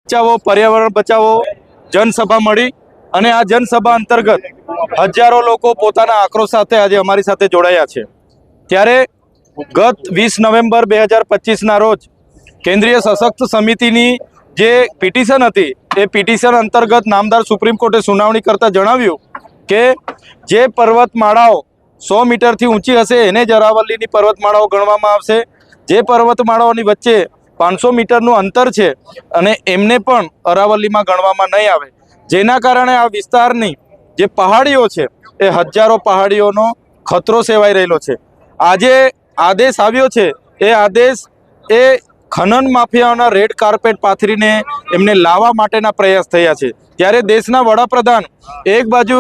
બચાવો પર્યાવરણ બચાવો જનસભા મળી અને આ જનસભા અંતર્ગત હજારો લોકો પોતાના આક્રોશ સાથે આજે અમારી સાથે જોડાયા છે। ત્યારે ગત 20 નવેમ્બર 2025ના રોજ કેન્દ્રીય સશક્ત સમિતિની જે પિટિશન હતી એ પિટિશન અંતર્ગત નામદાર સુપ્રીમ કોર્ટે સુનાવણી કરતા જણાવ્યું કે જે પર્વતમાળાઓ 100 મીટરથી ઊંચી હશે એને જ અરાવલ્લીની પર્વતમાળાઓ ગણવામાં આવશે। જે પર્વતમાળાઓની વચ્ચે 500 મીટરનું અંતર છે અને એમને પણ અરાવલ્લીમાં ગણવામાં નહીં આવે, જેના કારણે આ વિસ્તારની જે પહાડીઓ છે એ હજારો પહાડીઓનો ખતરો સેવાઈ રહેલો છે। આજે આદેશ આવ્યો છે, એ આદેશ એ ખનન માફિયાઓના રેડ કાર્પેટ પાથરીને એમને લાવવા માટેના પ્રયાસ થયા છે। ત્યારે દેશના વડાપ્રધાન એક બાજુ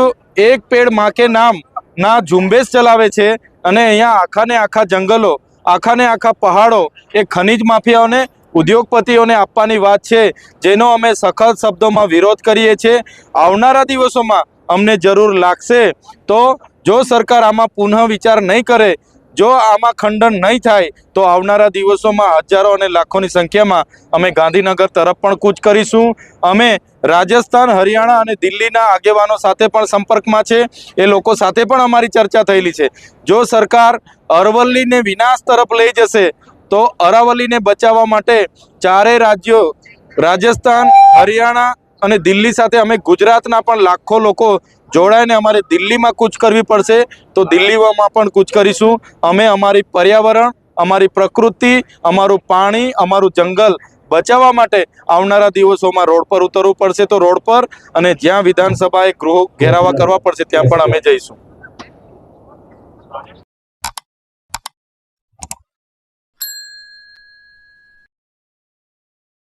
એક પેડ માં કે નામ ના ઝુંબેશ ચલાવે છે અને અહીંયા આખાને આખા જંગલો, આખાને આખા પહાડો એ ખનિજ માફિયાઓને, ઉદ્યોગપતિઓને આપવાની વાત છે, જેનો અમે સખત શબ્દોમાં વિરોધ કરીએ છીએ। આવનારા દિવસોમાં અમને જરૂર લાગશે તો જો સરકાર આમાં પુનઃ વિચાર નહીં કરે, જો આમાં ખંડન નહીં થાય તો આવનારા દિવસોમાં હજારો અને લાખોની સંખ્યામાં અમે ગાંધીનગર તરફ પણ કૂચ કરીશું। અમે રાજસ્થાન, હરિયાણા અને દિલ્હીના આગેવાનો સાથે પણ સંપર્કમાં છે, એ લોકો સાથે પણ અમારી ચર્ચા થયેલી છે। જો સરકાર અરવલ્લીને વિનાશ તરફ લઈ જશે તો અરાવલ્લીને બચાવવા માટે ચારેય રાજ્યો રાજસ્થાન, હરિયાણા અને દિલ્હી સાથે અમે ગુજરાતના પણ લાખો લોકો જોડાઈને અમારે દિલ્હીમાં કૂચ કરવી પડશે તો દિલ્હીમાં પણ કૂચ કરીશું। અમે અમારી પર્યાવરણ, અમારી પ્રકૃતિ, અમારું પાણી, અમારું જંગલ બચાવવા માટે આવનારા દિવસોમાં રોડ પર ઉતરવું પડશે તો રોડ પર, અને જ્યાં વિધાનસભાએ ગૃહ ઘેરાવા કરવા પડશે ત્યાં પણ અમે જઈશું।